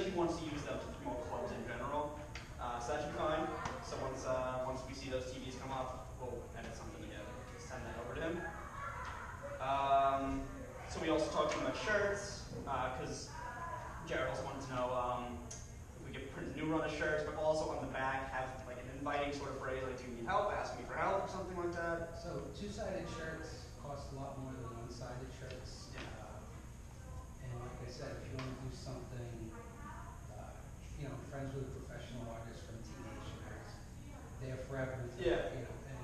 that he wants to use them to promote clubs in general. So that should be fine. So once we see those TVs come up, we'll edit something together, send that over to him. So we also talked to him about shirts, because Jared also wanted to know if we could print a new run of shirts, but also on the back have like an inviting sort of phrase, like, do you need help, ask me for help, or something like that. So two-sided shirts cost a lot more than one-sided shirts. Yeah. And like I said, if you want to do something, you know, friends with a professional artist from Teenage Shirts, they're forever. Yeah. You know, and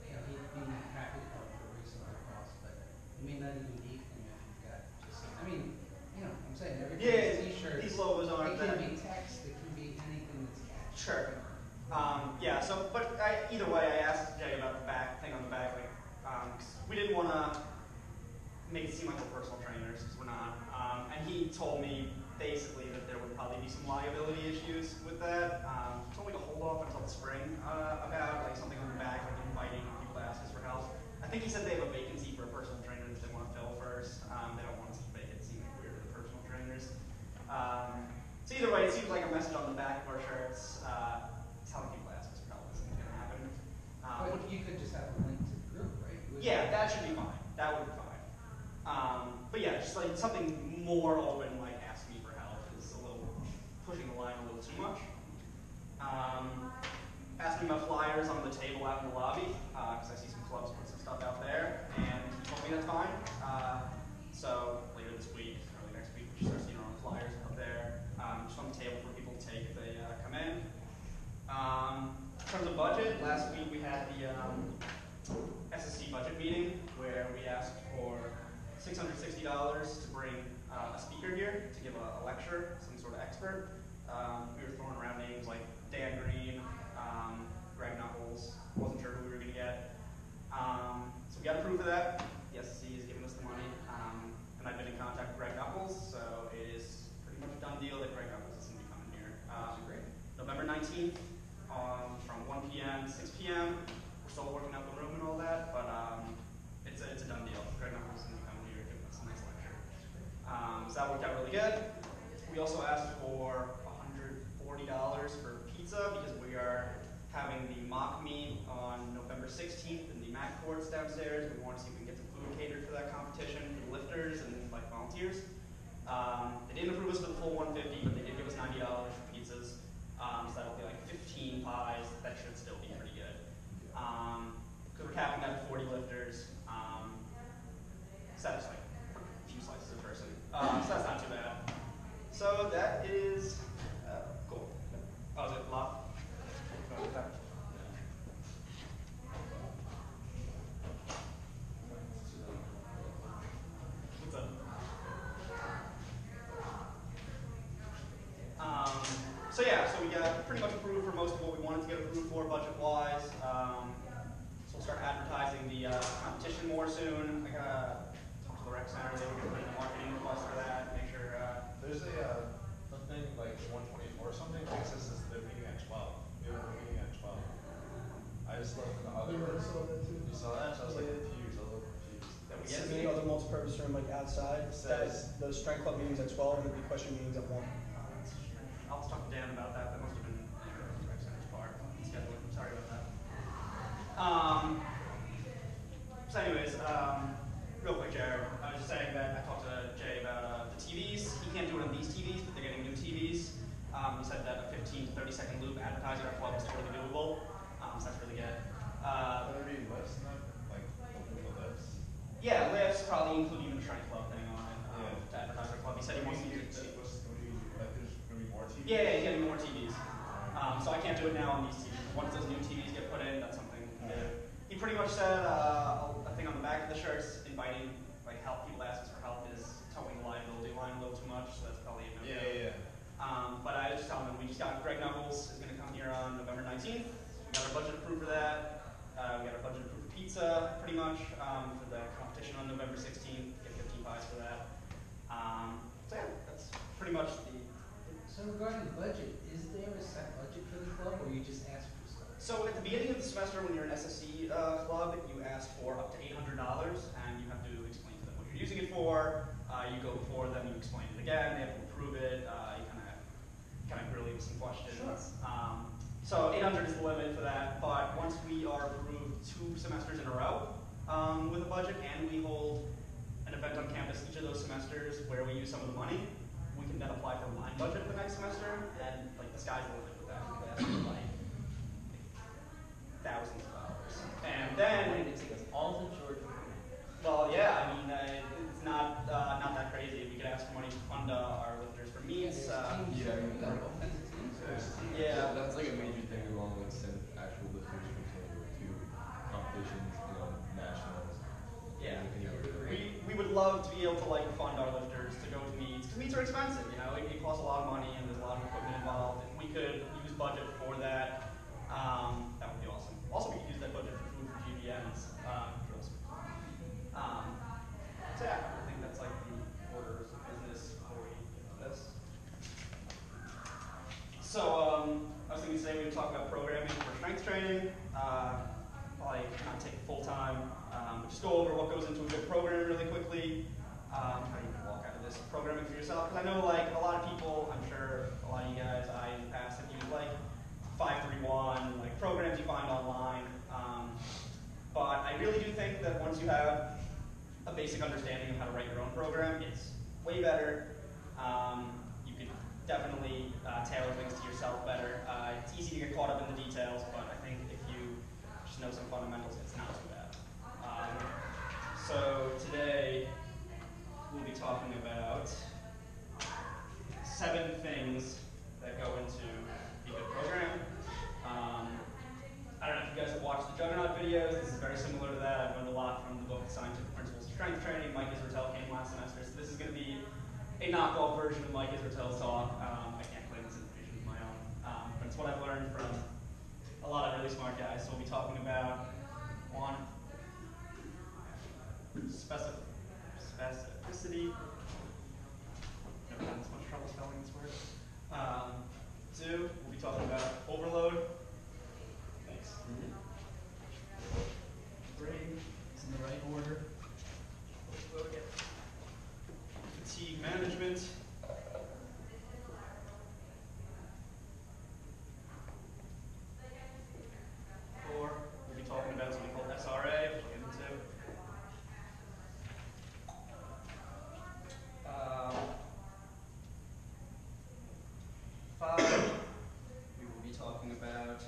you know, he'd be happy to help for a reasonable cost, but you may not even need him if you've got just, I mean, you know, I'm saying everybody's T-shirt. These logos aren't It can be text, it can be anything that's catchy. Sure. Yeah, so, but either way, I asked Jay about the back thing on the back, like, 'cause we didn't want to make it seem like we're personal trainers, because we're not. And he told me basically that there would probably be some liability issues with that. He told me to hold off until the spring about like something on the back, like inviting people to ask us for help. I think he said they have a vacancy for a personal trainer that they want to fill first. They don't want us to make it seem like we're the personal trainers. So either way, it seems like a message on the back of our shirts telling people to ask us for help isn't going to happen. But you could just have a link to the group, right? Yeah, that should be fine. That would be fine. But yeah, just like something more open, like ask me for help, is a little pushing the line a little too much. Asked me about flyers on the table out in the lobby, because I see some clubs put some stuff out there, and he told me that's fine. So later this week, early next week, we should start seeing our own flyers up there, just on the table for people to take if they come in. In terms of budget, last week we had the SSC budget meeting where we asked for $660 to bring a speaker here to give a lecture, some sort of expert. We were throwing around names like Dan Green, Greg Knuckles, wasn't sure who we were going to get. So we got approved for that. The SSC has given us the money, and I've been in contact with Greg Knuckles, so it is pretty much a done deal that Greg Knuckles is going to be coming here. Great. November 19th, from 1 p.m. to 6 p.m. We're still working out the room and all that, but it's a done deal. Greg Knuckles is going to be coming here giving us a nice lecture. So that worked out really good. We also asked for $140 for pizza because we are having the mock meet on November 16th in the Mac courts downstairs. We want to see if we can get some food catered for that competition for the lifters and like volunteers. They didn't approve us for the full $150, but they did give us $90 for pizzas. So that'll be like 15 pies. That should still be pretty good. Because we're capping that at 40 lifters. So that's like a few slices a person. So that's not too bad. So that is cool. Oh, is it a lot? What's up? So yeah, so we got pretty much approved for most of what we wanted to get approved for budget-wise. So we'll start advertising the competition more soon. I gotta talk to the rec center. They were gonna put in a marketing request for that. Make sure. There's a thing like 124 or something. I guess this is the meeting at 12. We have a meeting at 12. I just looked in the other room. You saw that? So I was like confused. I was a little confused. That we Yes, get the other multi-purpose room like outside. It says Those Strength Club meetings at 12 and the question meetings at 1. I'll talk to Dan about that. That must have been the rec center's part. Scheduling. Sorry about that. So anyways, real quick, Jared. I was just saying that I talked to Jay about the TVs. He can't do it on these TVs, but they're getting new TVs. He said that a 15 to 30 second loop advertising our club is totally doable. So that's really good. would there be lifts in that? Like the lifts? Yeah, lifts, probably include even the Strength Club thing on it to advertise our club. He said he wants to use it. Like there's gonna be more TVs? Yeah, he's getting more TVs. So I can't do it now on these TVs. Once those new TVs get put in, that's something we can do. He pretty much said a thing on the back of the shirts inviting like help people ask us for help is towing the liability line a little too much, so that's probably a no. Yeah. But I just tell him we just got Greg Knuckles is going to come here on November 19th. We got our budget approved for that. We got our budget approved for pizza pretty much for the competition on November 16th. Get 15 pies for that. So yeah, that's pretty much the. So regarding the budget, is there a set budget for the club, or you just ask for stuff? So at the beginning of the semester, when you're an SSC club, you ask for up to $800, and you have to explain to them what you're using it for. You go before them, you explain it again. They have to approve approve it, you kind of grill you with some questions. So 800 is the limit for that, but once we are approved 2 semesters in a row with a budget, and we hold an event on campus each of those semesters where we use some of the money, we can then apply for a line budget the next semester, and like the sky's the limit with that. We could ask for like thousands of dollars. And then all the Georgia. well, yeah, I mean, it's not that crazy. We could ask for money to fund our lifters for meets. Yeah. That's like a major thing along with send actual lifters from Stony to competitions, nationals. Yeah. Anywhere. We would love to be able to like fund our lifters to go to meets. Because meets are expensive, it costs a lot of money and there's a lot of equipment involved. If we could use budget for that, that would be awesome. Also, we could use that budget for food for GBMs, drills. So yeah, I think that's like the orders of business for this. So I was thinking today we would talk about programming for strength training. Probably not take it full time, but just go over what goes into a good program really quickly. How you can walk out of this programming for yourself. Because I know like a lot of people, I'm sure a lot of you guys, in the past have used like 531, like programs you find online. But I really do think that once you have a basic understanding of how to write your own program, it's way better. You can definitely tailor things to yourself better. It's easy to get caught up in the details, but I think if you just know some fundamentals, it's not too bad. So today we'll be talking about 7 things that go into a good program. I don't know if you guys have watched the Juggernaut videos. This is very similar to that. I've learned a lot from the book Scientific Principles of Strength Training. Mike Israetel came last semester, so this is going to be a knockoff version of Mike Israetel's talk. I can't claim this information as my own, but it's what I've learned from a lot of really smart guys. So we'll be talking about 1, specificity. Never had this much trouble spelling this word. 2, we'll be talking about overload. Thanks. 3, It's in the right order. overload, yeah. Fatigue management. 4, we'll be talking about something called SRA, which we'll get into. 5, we will be talking about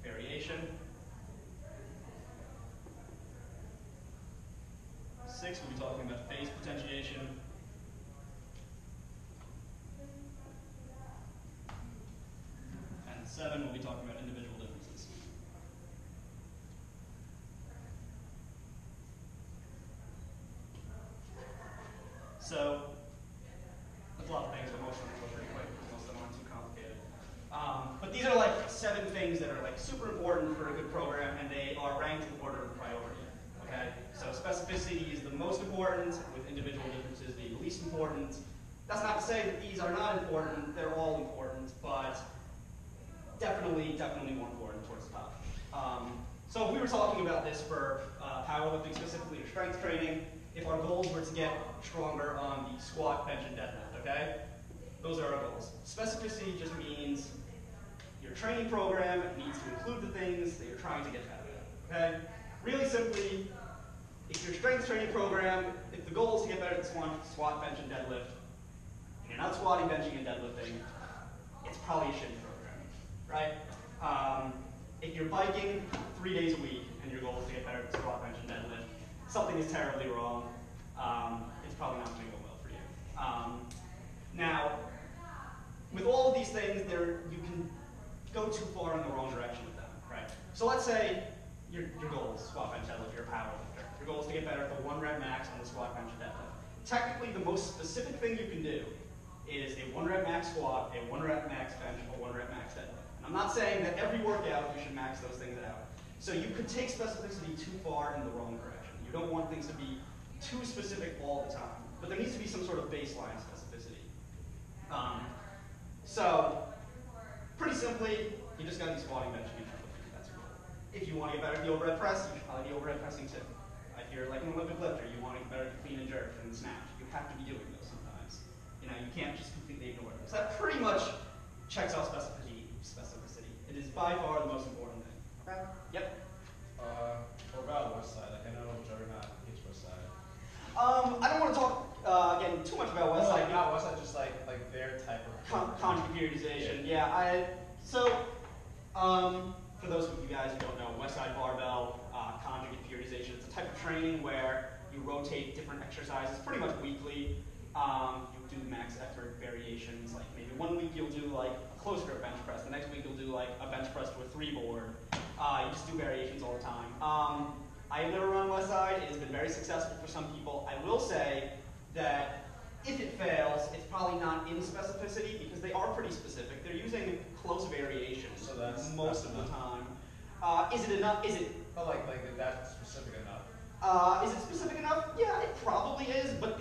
variation. 6, we'll be talking about phase potentiation. And 7, we'll be talking about individual differences. So, that's a lot of things, but most of them go pretty quick because most of them aren't too complicated. But these are like 7 things that are like super important for a good program, and they are ranked in order of priority. Okay? So specificity is the most important, with individual differences being the least important. That's not to say that these are not important, they're all important, but definitely more important towards the top. So if we were talking about this for powerlifting specifically or strength training, if our goals were to get stronger on the squat, bench, and deadlift, okay? Those are our goals. Specificity just means your training program needs to include the things that you're trying to get better at, okay? Really simply, if your strength training program, if the goal is to get better at squat, bench, and deadlift, and you're not squatting, benching, and deadlifting, it's probably a shitty program, right? If you're biking 3 days a week and your goal is to get better at squat, bench, and deadlift, something is terribly wrong. It's probably not going to go well for you. Now, with all of these things, you can go too far in the wrong direction with them, right? So let's say your goal is squat, bench, deadlift, you're a powerlifter. Your goal is to get better at the 1 rep max on the squat, bench, and deadlift. Technically, the most specific thing you can do is a 1 rep max squat, a 1 rep max bench, a 1 rep max deadlift. And I'm not saying that every workout you should max those things out. So you could take specificity too far in the wrong direction. You don't want things to be too specific all the time, but there needs to be some sort of baseline specificity. So, pretty simply, you just got to be squatting, benching, and deadlifting. That's your goal. If you want to get better at the overhead press, you should probably be overhead pressing too. If you're like an Olympic lifter, you want to get better at clean and jerk and snatch. You have to be doing those sometimes. You know, you can't just completely ignore them. So that pretty much checks out specificity. It is by far the most important thing. Okay? Yep. What about West Side? Like I know Juggernaut hates West Side. I don't want to talk again too much about West Side. Like not West Side, just like their type of Conjugate periodization. Yeah. For those of you guys who don't know, West Side barbell conjugate periodization. It's a type of training where you rotate different exercises pretty much weekly. You do max effort variations. Like maybe 1 week you'll do like a close grip bench press. The next week you'll do like a bench press to a 3 board. You just do variations all the time. I have never run West Side. It has been very successful for some people. I will say that if it fails, it's probably not in specificity because they are pretty specific. They're using close variations most of the time. Is it enough? Is it? Oh, like that's specific enough. Is it specific enough? Yeah, it probably is, but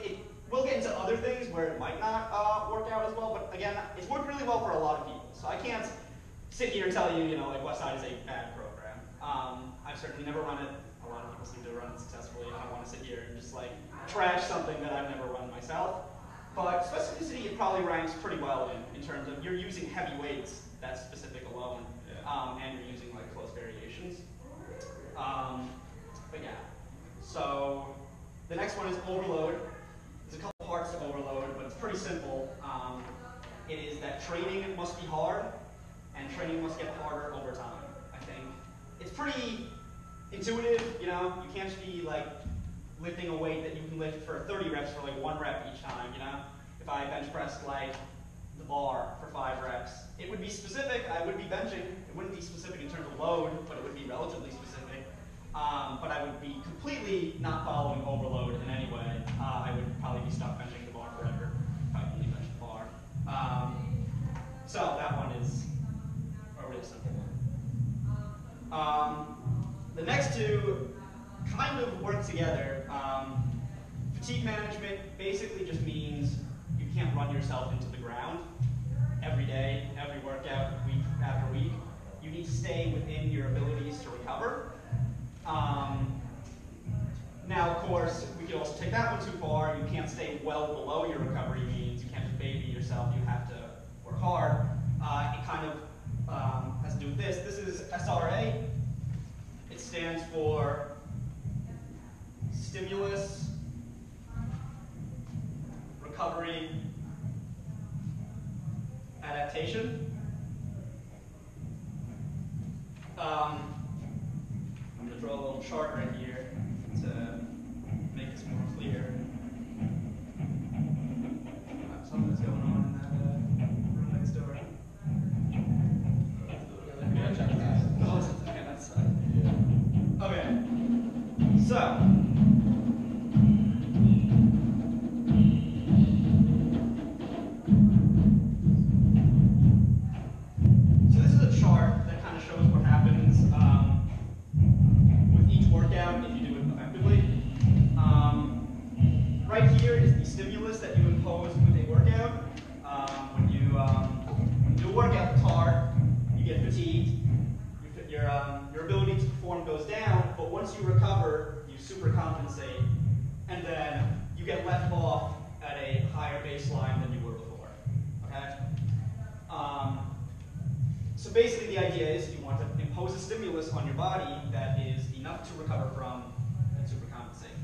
we'll get into other things where it might not work out as well. But again, it's worked really well for a lot of people. So I can't sit here and tell you, like West Side is a bad program. I've certainly never run it. A lot of people seem to run it successfully. I don't want to sit here and just like trash something that I've never run myself. But specificity, it probably ranks pretty well in terms of you're using heavy weights, that's specific alone, and you're using like close variations. But yeah, so the next one is overload. There's a couple parts to overload, but it's pretty simple. It is that training must be hard, and training must get harder over time. I think it's pretty intuitive. You can't just be like lifting a weight that you can lift for 30 reps for like 1 rep each time. If I bench pressed like the bar for 5 reps, it would be specific. I would be benching. It wouldn't be specific in terms of load, but it would be relatively specific. But I would be completely not following overload in any way. I would probably be stuck benching the bar forever if I only benched the bar. So that one is a real simple one. The next two kind of work together. Fatigue management basically just means you can't run yourself into the ground every day, every workout, week after week. You need to stay within your abilities to recover. Now, of course, we could also take that one too far. You can't stay well below your recovery means. You can't just baby yourself. You have to work hard. It kind of has to do with this. This is SRA. It stands for Stimulus, Recovery, Adaptation. I'm going to draw a little chart right here to make this more clear. Something's going on in that room next door. Oh, it's okay, that side. Okay, so. This is a chart that kind of shows what happens with each workout if you do it effectively. Right here is the stimulus that you impose with a workout. When you do a workout that's hard, you get fatigued. Your ability to perform goes down, but once you recover, you supercompensate, and then you get left off at a higher baseline than you were before. Okay? So basically the idea is you want to impose a stimulus on your body that is enough to recover from and supercompensate.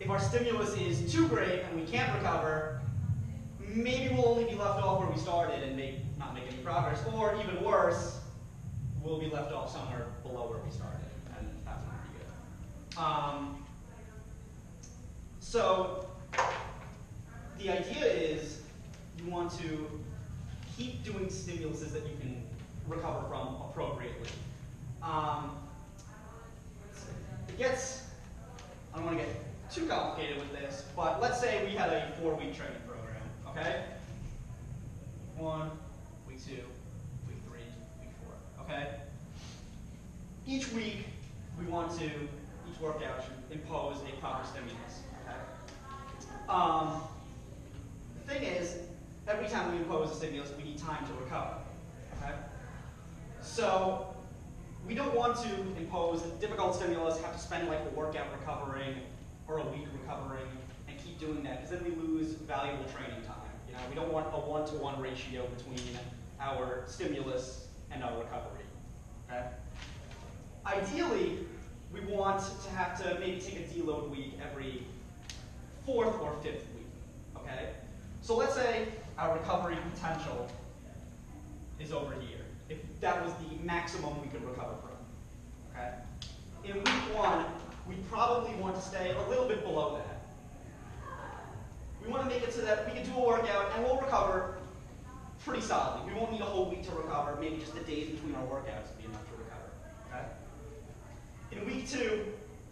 If our stimulus is too great and we can't recover, maybe we'll only be left off where we started and not make any progress, or even worse, we'll be left off somewhere below where we started, and that's not pretty good. So the idea is you want to keep doing stimuluses that you can recover from appropriately. I don't want to get too complicated with this, but let's say we had a 4-week training program, okay? 1, week 2, week 3, week 4, okay? Each week, each workout should impose a proper stimulus, okay? The thing is, every time we impose a stimulus, we need time to recover, okay? So, we don't want to impose difficult stimulus, have to spend like a workout recovering or a week recovering and keep doing that, because then we lose valuable training time. You know, we don't want a 1-to-1 ratio between our stimulus and our recovery. Okay? Ideally, we want to have to maybe take a deload week every 4th or 5th week. Okay? So let's say our recovery potential is over here, if that was the maximum we could recover from. Okay? In week 1, we probably want to stay a little bit below that. We want to make it so that we can do a workout and we'll recover pretty solidly. We won't need a whole week to recover. Maybe just the days between our workouts will be enough to recover. Okay? In week 2,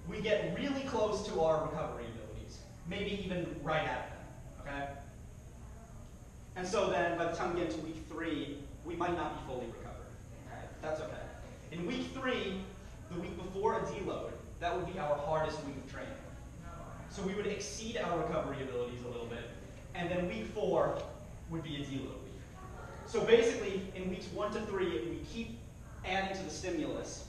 we get really close to our recovery abilities, maybe even right at them. Okay? And so then, by the time we get into week 3, we might not be fully recovered. Okay? That's okay. In week 3, the week before a deload, that would be our hardest week of training. So we would exceed our recovery abilities a little bit, and then week 4 would be a deload week. So basically, in weeks 1 to 3, we keep adding to the stimulus,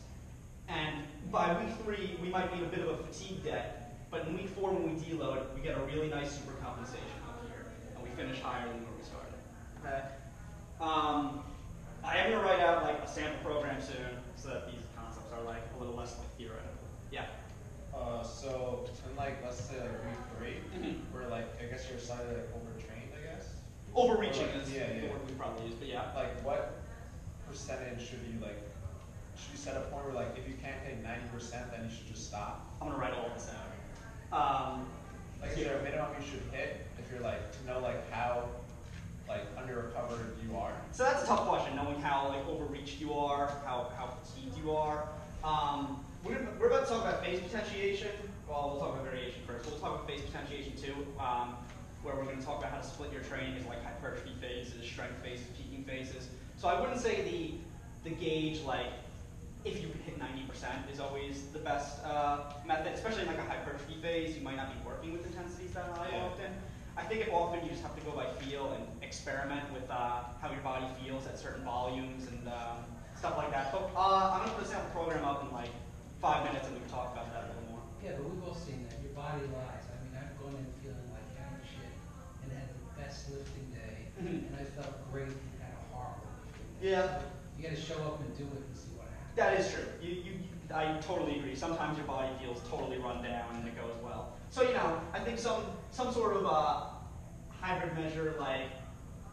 and by week 3, we might be in a bit of a fatigue debt, but in week 4, when we deload, we get a really nice supercompensation up here, and we finish higher than where we started. Okay? I am going to write out like a sample program soon, so that these concepts are like a little less like theoretical. Yeah. So in like let's say like week 3, where like I guess you're slightly like overtrained, I guess. Overreaching like, is the word we probably use, but yeah. Like what percentage should you like? Should you set a point where like if you can't hit 90%, then you should just stop? I'm gonna write all this out. Like is there a minimum you should hit if you're like to know like how like under recovered you are? So that's a tough question, knowing how like overreached you are, how fatigued you are. We're about to talk about phase potentiation. Well, we'll talk about variation first. We'll talk about phase potentiation too, where we're going to talk about how to split your training into like hypertrophy phases, strength phases, peaking phases. So I wouldn't say the gauge like if you can hit 90% is always the best method, especially in like a hypertrophy phase. You might not be working with intensities that high often. I think often you just have to go by feel and experiment with how your body feels at certain volumes and stuff like that. But I'm going to put a sample program up in like 5 minutes and we can talk about that a little more. Yeah, but we've all seen that. Your body lies. I mean, I've gone in feeling like kind of shit and had the best lifting day, and I felt great and had a horrible lifting day. Yeah. So you got to show up and do it and see what happens. That is true. I totally agree. Sometimes your body feels totally run down and it goes well. So, you know, I think some sort of hybrid measure, like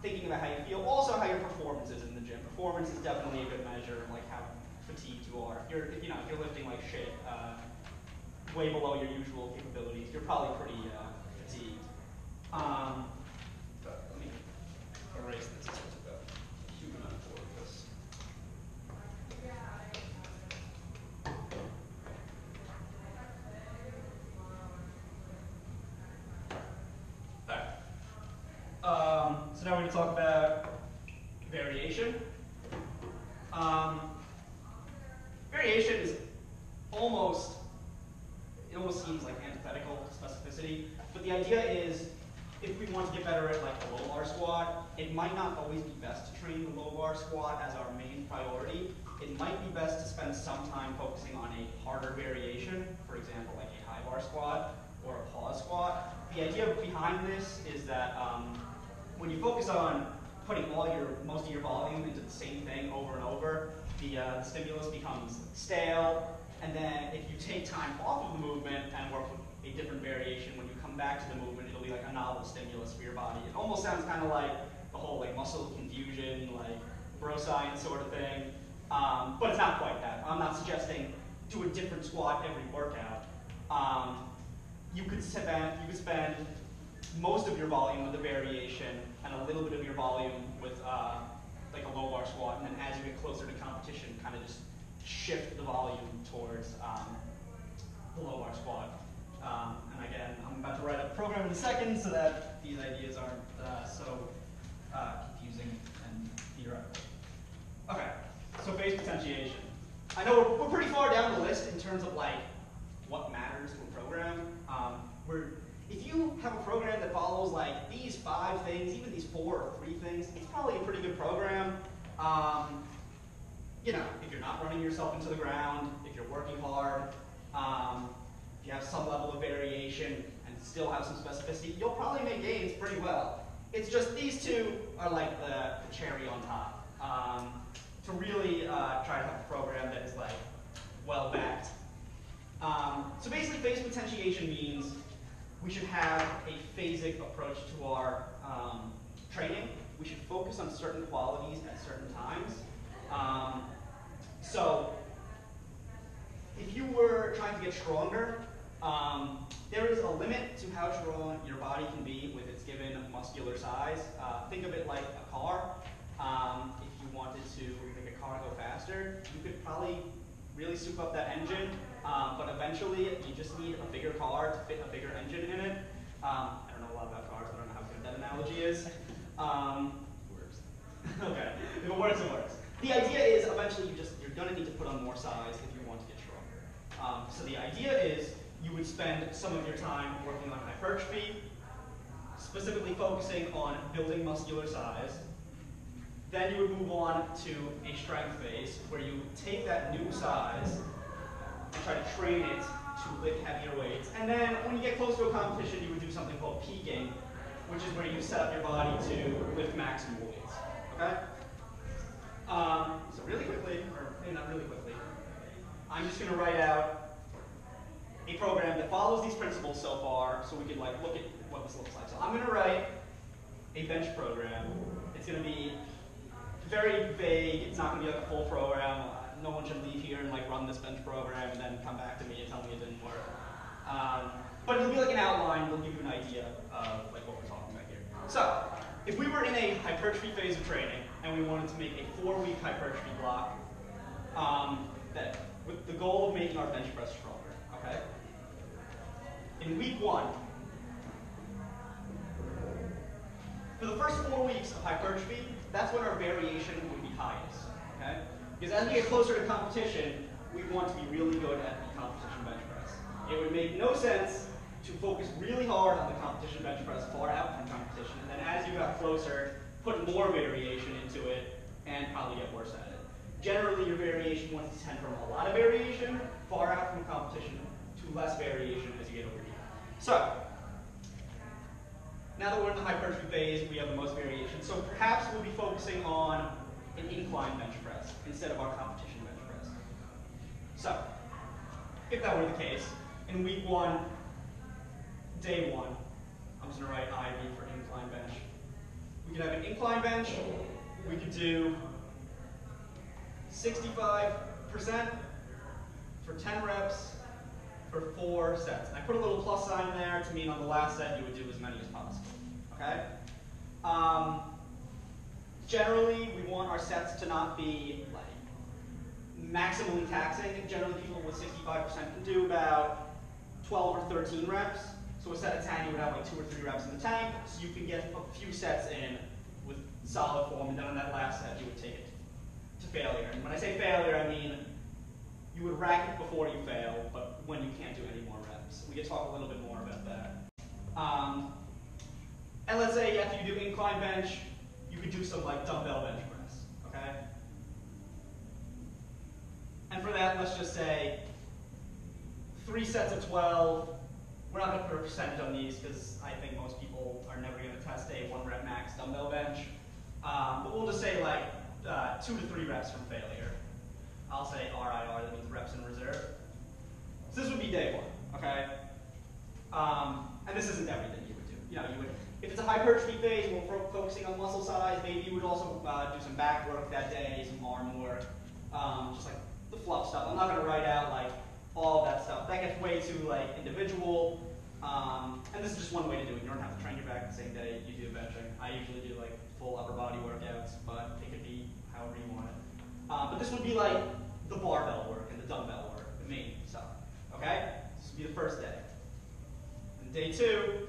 thinking about how you feel, also how your performance is in the gym. Performance is definitely a good measure of like how fatigued you are. If you're lifting like shit, way below your usual capabilities, you're probably pretty fatigued. But let me erase this. It's about a huge amount of work. So now we're going to talk about variation. Variation is it almost seems like antithetical to specificity, but the idea is if we want to get better at like the low bar squat, it might not always be best to train the low bar squat as our main priority. It might be best to spend some time focusing on a harder variation, for example, like a high bar squat or a pause squat. The idea behind this is that when you focus on putting most of your volume into the same thing over and over, the stimulus becomes stale, and then if you take time off of the movement and work with a different variation, when you come back to the movement, it'll be like a novel stimulus for your body. It almost sounds kind of like the whole like muscle confusion, like bro science sort of thing, but it's not quite that. I'm not suggesting do a different squat every workout. You could spend most of your volume with a variation and a little bit of your volume with like a low bar squat, and then as you get closer to competition, kind of just shift the volume towards the low bar squat. And again, I'm about to write up a program in a second so that these ideas aren't so confusing and theoretical. Okay, so phase potentiation. I know we're pretty far down the list in terms of like what matters to a program. If you have a program that follows like these 5 things, even these 4 or 3 things, it's probably a pretty good program. You know, if you're not running yourself into the ground, if you're working hard, if you have some level of variation and still have some specificity, you'll probably make gains pretty well. It's just these two are like the cherry on top. To really try to have a program that is like well backed. So basically phase potentiation means we should have a phasic approach to our training. We should focus on certain qualities at certain times. So if you were trying to get stronger, there is a limit to how strong your body can be with its given muscular size. Think of it like a car. If you wanted to make a car go faster, you could probably really soup up that engine, but eventually you just need a bigger car to fit a bigger engine in it. I don't know a lot about cars, I don't know how good that analogy is. Works. Okay, if it works, it works. The idea is eventually you're going to need to put on more size if you want to get stronger. So the idea is you would spend some of your time working on hypertrophy, specifically focusing on building muscular size. Then you would move on to a strength phase where you take that new size and try to train it to lift heavier weights. And then when you get close to a competition, you would do something called peaking, which is where you set up your body to lift maximum weights. Okay? So really quickly, or maybe not really quickly, I'm just going to write out a program that follows these principles so far so we can like look at what this looks like. So I'm going to write a bench program. It's going to be very vague. It's not going to be like a full program. No one should leave here and like run this bench program and then come back to me and tell me it didn't work. But it'll be like an outline. It'll give you an idea of like what we're talking about here. So if we were in a hypertrophy phase of training and we wanted to make a 4-week hypertrophy block, that with the goal of making our bench press stronger, okay? In week 1, for the first 4 weeks of hypertrophy, that's when our variation would be highest, okay? Because as we get closer to competition, we want to be really good at the competition bench press. It would make no sense to focus really hard on the competition bench press far out from competition, and then as you got closer, put more variation into it and probably get worse at it. Generally, your variation wants to tend from a lot of variation far out from competition to less variation as you get over here. So, now that we're in the hypertrophy phase, we have the most variation. So perhaps we'll be focusing on an incline bench press instead of our competition bench press. So, if that were the case, in week 1, day 1, I'm just going to write IV for incline bench. We could have an incline bench. We could do 65% for 10 reps for 4 sets. And I put a little plus sign there to mean on the last set you would do as many as possible. Okay? Generally, we want our sets to not be like maximally taxing. Generally, people with 65% can do about 12 or 13 reps. So a set of 10, you would have like 2 or 3 reps in the tank, so you can get a few sets in with solid form, and then on that last set, you would take it to failure. And when I say failure, I mean you would rack it before you fail, but when you can't do any more reps. We can talk a little bit more about that. And let's say after you do incline bench, you could do some like dumbbell bench press, okay? And for that, let's just say 3 sets of 12. We're not going to put a percentage on these because I think most people are never going to test a 1 rep max dumbbell bench. But we'll just say like 2 to 3 reps from failure. I'll say RIR, that means reps in reserve. So this would be day 1, okay? And this isn't everything you would do. You know, you would, if it's a hypertrophy phase, we're focusing on muscle size, maybe you would also do some back work that day, some arm work, just like the fluff stuff. I'm not going to write out like all of that stuff. That gets way too like individual. And this is just one way to do it. You don't have to train your back the same day you do benching. I usually do like full upper body workouts, but it could be however you want it. But this would be like the barbell work and the dumbbell work, the main stuff. Okay? This would be the first day. And day 2,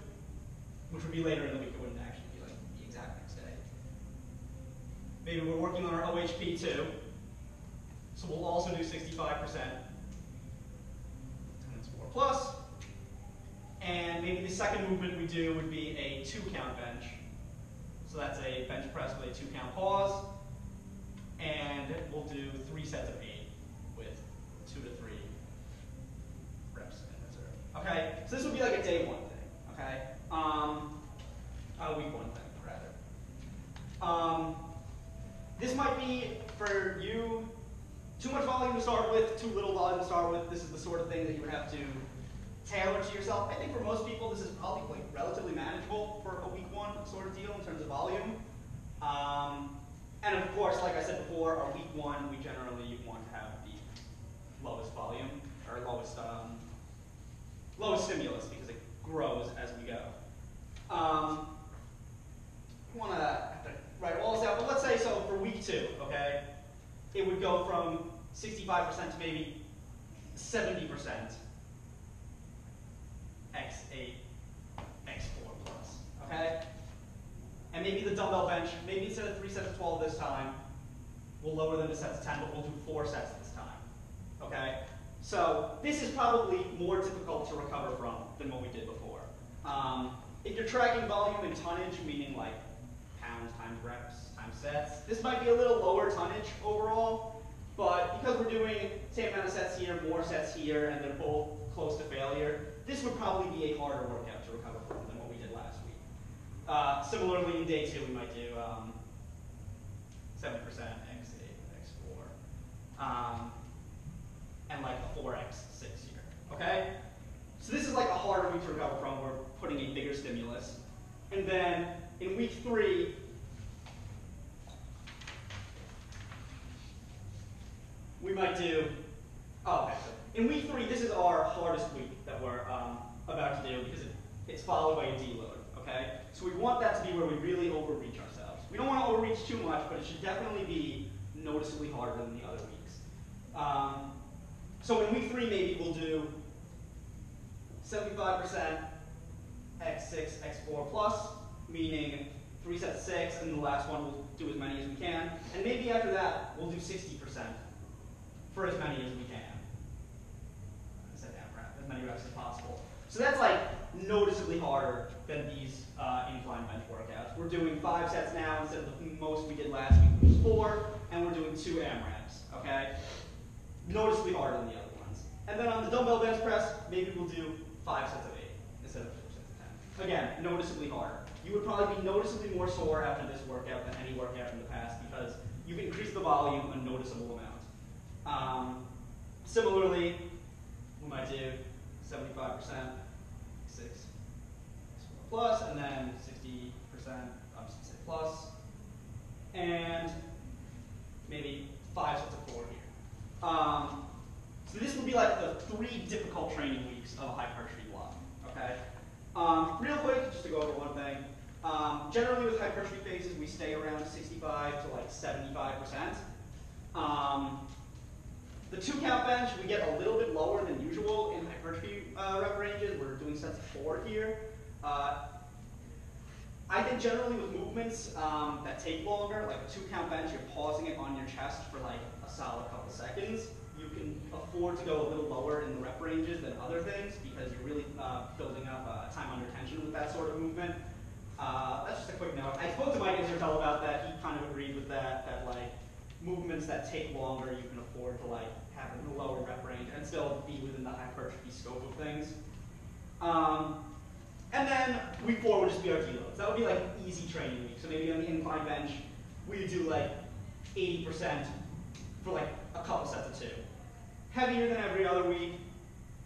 which would be later in the week, it wouldn't actually be like the exact next day. Maybe we're working on our OHP too. So we'll also do 65%. Times 4 plus. And maybe the second movement we do would be a 2-count bench. So that's a bench press with a 2-count pause. And we'll do 3 sets of 8. So this would be like a day one thing, okay? A week one thing, rather. This might be, for you, too much volume to start with, too little volume to start with. This is the sort of thing that you would have to tailor to yourself. I think for most people, this is probably like relatively manageable for a week one sort of deal in terms of volume. And of course, like I said before, our week one, we generally want to have the lowest volume, or lowest stimulus, because it grows as we go. You want to have to write all this out, but let's say, so for week two, okay, it would go from 65% to maybe 70% x8, x4 plus, okay? And maybe the dumbbell bench, maybe instead of 3 sets of 12 this time, we'll lower them to sets of 10, but we'll do 4 sets this time, okay? So this is probably more difficult to recover from than what we did before. If you're tracking volume and tonnage, meaning like pounds times reps times sets, this might be a little lower tonnage overall, but because we're doing same amount of sets here, more sets here, and they're both close to failure, this would probably be a harder workout to recover from than what we did last week. Similarly, in day two, we might do 7% x8, x4, and like a 4x6 here, okay? So this is like a harder week to recover from. We're putting a bigger stimulus. And then in week 3, we might do, oh, actually, in week 3, this is our hardest week that we're about to do because it's followed by a deload, okay? So we want that to be where we really overreach ourselves. We don't want to overreach too much, but it should definitely be noticeably harder than the other weeks. So in week 3, maybe we'll do 75% x6, x4 plus, meaning 3 sets of 6, and the last one we'll do as many as we can. And maybe after that, we'll do 60% for as many as we can. As many reps as possible. So that's like noticeably harder than these incline bench workouts. We're doing 5 sets now instead of the most we did last week, which was 4, and we're doing 2 AMRAPs, okay? Noticeably harder than the other ones. And then on the dumbbell bench press, maybe we'll do 5 sets of 8 instead of 4 sets of 10. Again, noticeably harder. You would probably be noticeably more sore after this workout than any workout in the past because you've increased the volume a noticeable amount. Similarly, we might do 75% 6 plus, and then 60% plus, and maybe 5 sets of 4 here. So this will be like the 3 difficult training weeks of a hypertrophy block, okay? Real quick, just to go over one thing. Generally with hypertrophy phases, we stay around 65 to like 75%. The 2 count bench, we get a little bit lower than usual in hypertrophy rep ranges. We're doing sets of 4 here. I think generally with movements that take longer, like a 2 count bench, you're pausing it on your chest for like a solid couple seconds. You can afford to go a little lower in the rep ranges than other things because you're really building up time under tension with that sort of movement. That's just a quick note. I spoke to Mike Israel about that. He kind of agreed with that like movements that take longer, you can afford to like have a lower rep range and still be within the hypertrophy scope of things. And then week 4 would just be our deloads. That would be like an easy training week. So maybe on the incline bench, we would do like 80% for like a couple sets of 2. Heavier than every other week,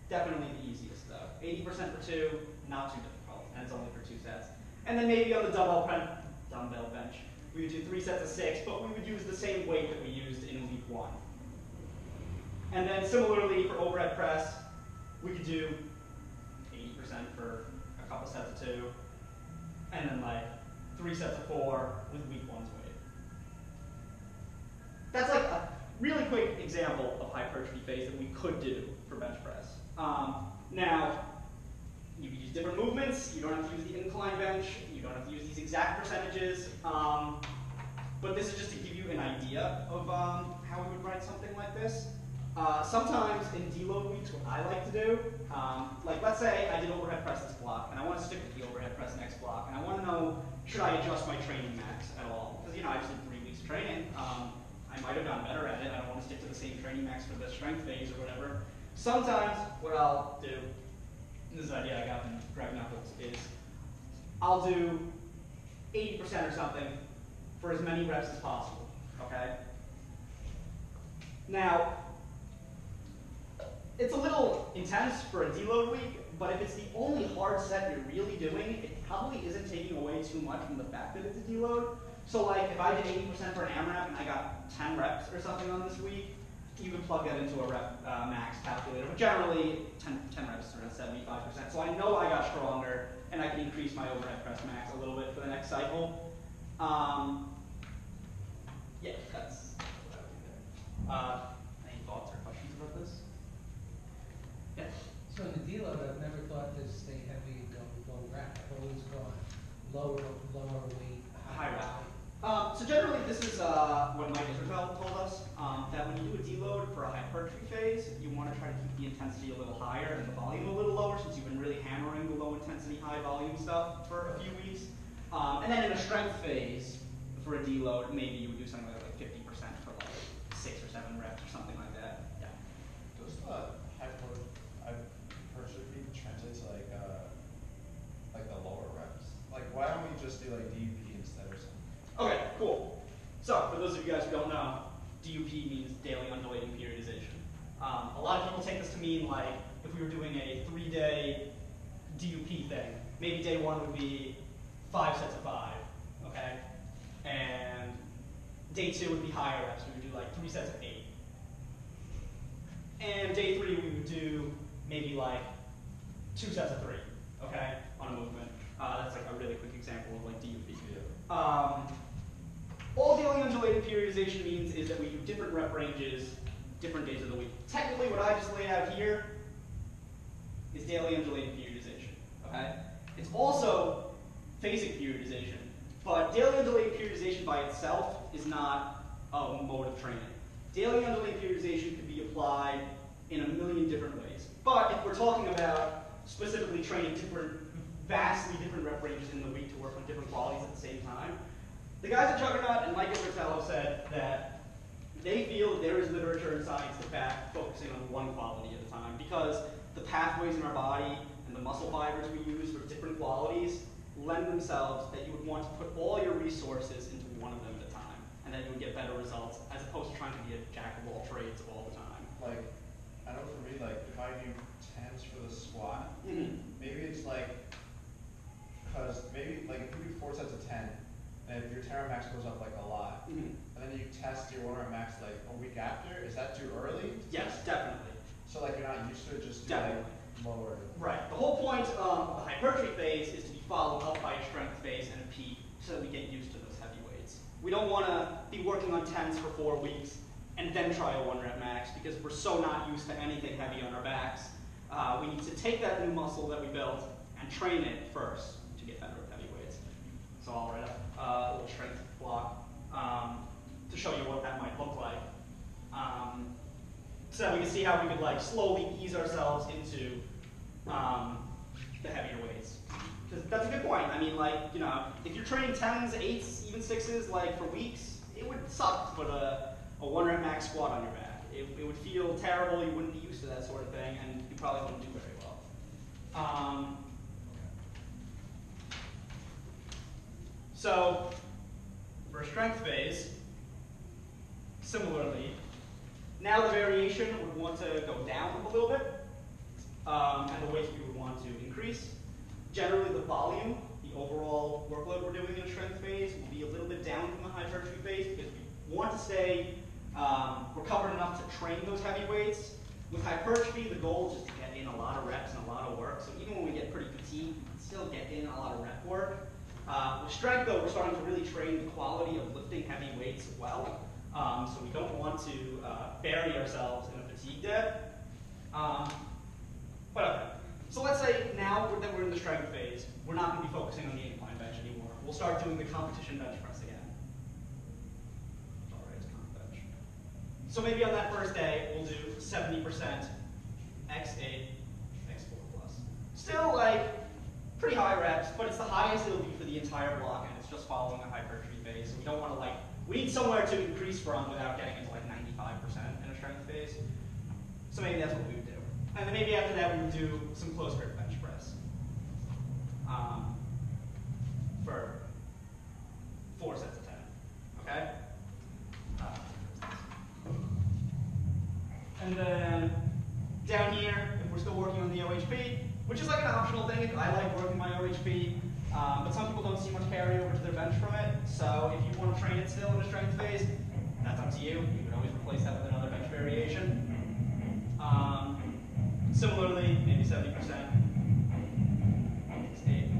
definitely the easiest though. 80% for 2, not too difficult, and it's only for 2 sets. And then maybe on the dumbbell bench, we would do 3 sets of 6, but we would use the same weight that we used in week 1. And then similarly for overhead press, we could do 80% for a couple sets of 2, and then like 3 sets of 4 with week 1's weight. That's like a really quick example of hypertrophy phase that we could do for bench press. Now, you can use different movements. You don't have to use the incline bench. You don't have to use these exact percentages. But this is just to give you an idea of how we would write something like this. Sometimes in deload weeks, what I like to do, like let's say I did overhead press this block, and I want to stick with the overhead press next block, and I want to know, should I adjust my training max at all? Because I just did 3 weeks of training. I might have gotten better at it. I don't want to stick to the same training max for the strength phase or whatever. Sometimes what I'll do is that, I'll do 80% or something for as many reps as possible, okay? Now, it's a little intense for a deload week, but if it's the only hard set you're really doing, it probably isn't taking away too much from the fact that it's a deload. So like, if I did 80% for an AMRAP and I got 10 reps or something on this week, you can plug that into a rep max calculator. But generally, 10 reps is around 75%. So I know I got stronger, and I can increase my overhead press max a little bit for the next cycle. Yeah, that's what I would do there. Any thoughts or questions about this? Yes. So in the deload, I've never thought to stay heavy and go low rep. I've always gone lower weight, high rep. So generally, this is what Mike Israel told us, that when you do a deload for a hypertrophy phase, you want to try to keep the intensity a little higher and the volume a little lower, since you've been really hammering the low intensity, high volume stuff for a few weeks. And then in a strength phase, for a deload, maybe you would do something like 50% for like 6 or 7 reps or something like that. Yeah. Does hypertrophy translate to like the lower reps? Like, why don't we just do like DUP instead or something? Okay, cool. So, for those of you guys who don't know, DUP means daily undulating periodization. A lot of people take this to mean like, if we were doing a 3-day DUP thing, maybe day 1 would be 5 sets of 5, okay? And day 2 would be higher reps, we would do like 3 sets of 8. And day 3 we would do maybe like 2 sets of 3, okay, on a movement. That's like a really quick example of like DUP. Yeah. All daily undulating periodization means is that we do different rep ranges, different days of the week. Technically, what I just laid out here is daily undulating periodization, okay? It's also phasic periodization, but daily undulating periodization by itself is not a mode of training. Daily undulating periodization could be applied in a million different ways. But if we're talking about specifically training vastly different rep ranges in the week to work on different qualities at the same time, the guys at Juggernaut and Mike and Bertel have said that they feel that there is literature and science that back focusing on one quality at a time, because the pathways in our body and the muscle fibers we use for different qualities lend themselves that you would want to put all your resources into one of them at a time, and then you would get better results, as opposed to trying to be a jack of all trades all the time. Like, I know for me, like, if I do 10s for the squat, maybe it's like, because maybe, like, if you do 4 sets of 10, and if your Terra Max goes up like a lot, and then you test your 1 rep max like a week after, is that too early? Yes, definitely. So like you're not used to it, just do Definitely. like lower. Right. The whole point of the hypertrophy phase is to be followed up by a strength phase and a peak, so that we get used to those heavy weights. We don't want to be working on 10s for 4 weeks and then try a 1 rep max, because we're so not used to anything heavy on our backs. We need to take that new muscle that we built and train it first to get better with heavy weights. So I'll write up a little strength block to show you what that might look like. So that we can see how we could like slowly ease ourselves into the heavier weights. Because that's a good point. I mean, like, you know, if you're training 10s, 8s, even 6s, like for weeks, it would suck to put a 1 rep max squat on your back. It would feel terrible. You wouldn't be used to that sort of thing, and you probably wouldn't do very well. So, for a strength phase, similarly, now the variation would want to go down a little bit, and the weight we would want to increase. Generally, the volume, the overall workload we're doing in a strength phase, will be a little bit down from the hypertrophy phase, because we want to stay recovered enough to train those heavy weights. With hypertrophy, the goal is just to get in a lot of reps and a lot of work. So even when we get pretty fatigued, we can still get in a lot of rep work. With strength, though, we're starting to really train the quality of lifting heavy weights well. So we don't want to bury ourselves in a fatigue dip. But okay. So let's say now that we're in the strength phase, we're not going to be focusing on the incline bench anymore. We'll start doing the competition bench press again. All right, it's comp bench. So maybe on that first day, we'll do 70% x8, x4 plus. Still like pretty high reps, but it's the highest it'll be for the entire block, and it's just following a hypertrophy phase. So we don't want to like, we need somewhere to increase from without getting into like 95% in a strength phase. So maybe that's what we would do. And then maybe after that we would do some close grip bench press. optional thing. I like working my OHP, but some people don't see much carryover to their bench from it. So if you want to train it still in a strength phase, that's up to you. You can always replace that with another bench variation. Similarly, maybe 70%. 8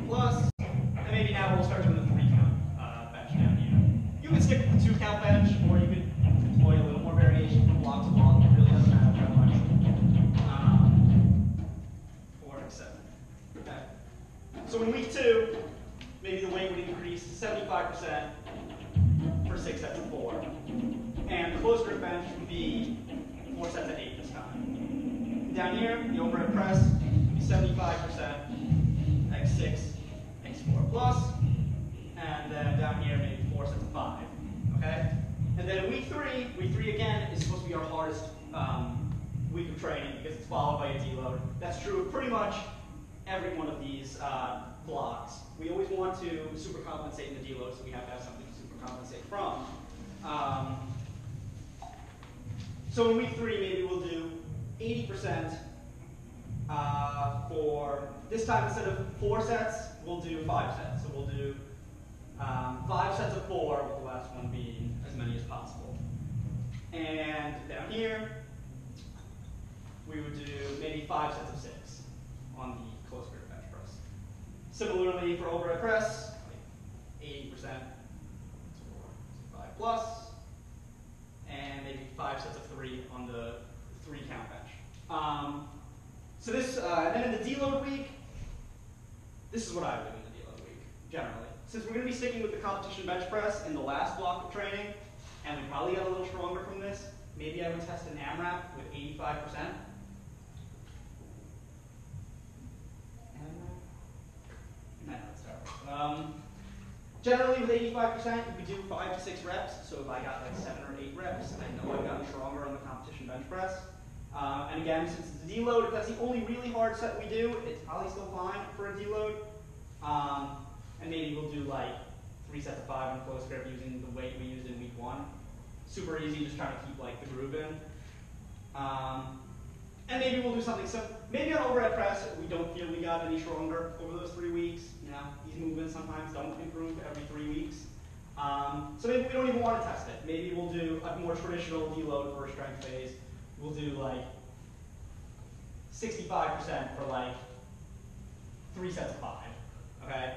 plus. And maybe now we'll start doing the 3 count bench down here. You can stick with the 2 count bench, or you could employ a little more variation from block to block. It really doesn't matter that much. 4 and 7. Okay. So in week 2, maybe the weight would increase to 75% for 6 sets of 4. And the close grip bench would be 4 sets of 8 this time. Down here, the overhead press would be 75% x6, x4 plus. And then down here, maybe 4 sets of 5. Okay? And then in week 3 again is supposed to be our hardest week of training because it's followed by a deload. That's true of pretty much every one of these blocks. We always want to supercompensate in the deload, so we have to have something to supercompensate from. So in week 3, maybe we'll do 80% for this time. Instead of 4 sets, we'll do 5 sets. So we'll do 5 sets of 4, with the last one being as many as possible. And down here, we would do maybe 5 sets of 6 on the close grip bench press. Similarly, for overhead press, like 80%, 5 plus, and maybe 5 sets of 3 on the 3 count bench. So this, and then in the deload week, this is what I would do in the deload week, generally. Since we're going to be sticking with the competition bench press in the last block of training, and we probably got a little stronger from this, maybe I would test an AMRAP with 85%. No, that's terrible. Generally, with 85%, you could do 5 to 6 reps. So if I got like 7 or 8 reps, I know I've gotten stronger on the competition bench press. And again, since it's a deload, if that's the only really hard set we do, it's probably still fine for a deload. And maybe we'll do like 3 sets of 5 on close grip using the weight we used in week 1. Super easy, just trying to keep like the groove in. And maybe we'll do something simple. Maybe on overhead press, we don't feel we got any stronger over those 3 weeks. You know, these movements sometimes don't improve every 3 weeks. So maybe we don't even want to test it. Maybe we'll do a more traditional deload for a strength phase. We'll do like 65% for like 3 sets of 5. Okay?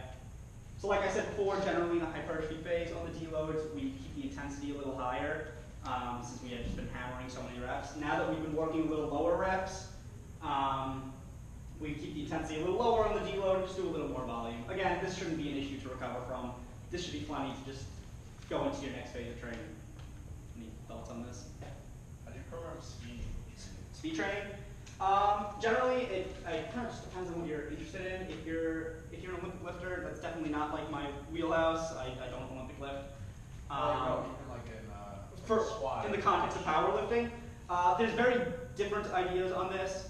So like I said before, generally in the hypertrophy phase on the deloads, we keep the intensity a little higher. Since we had just been hammering so many reps. Now that we've been working a little lower reps, we keep the intensity a little lower on the deload, just do a little more volume. Again, this shouldn't be an issue to recover from. This should be plenty to just go into your next phase of training. Any thoughts on this? How do you program speed? Speed training? Generally, it kind of just depends on what you're interested in. If you're an Olympic lifter, that's definitely not like my wheelhouse. I don't Olympic lift. In the context of powerlifting, there's very different ideas on this.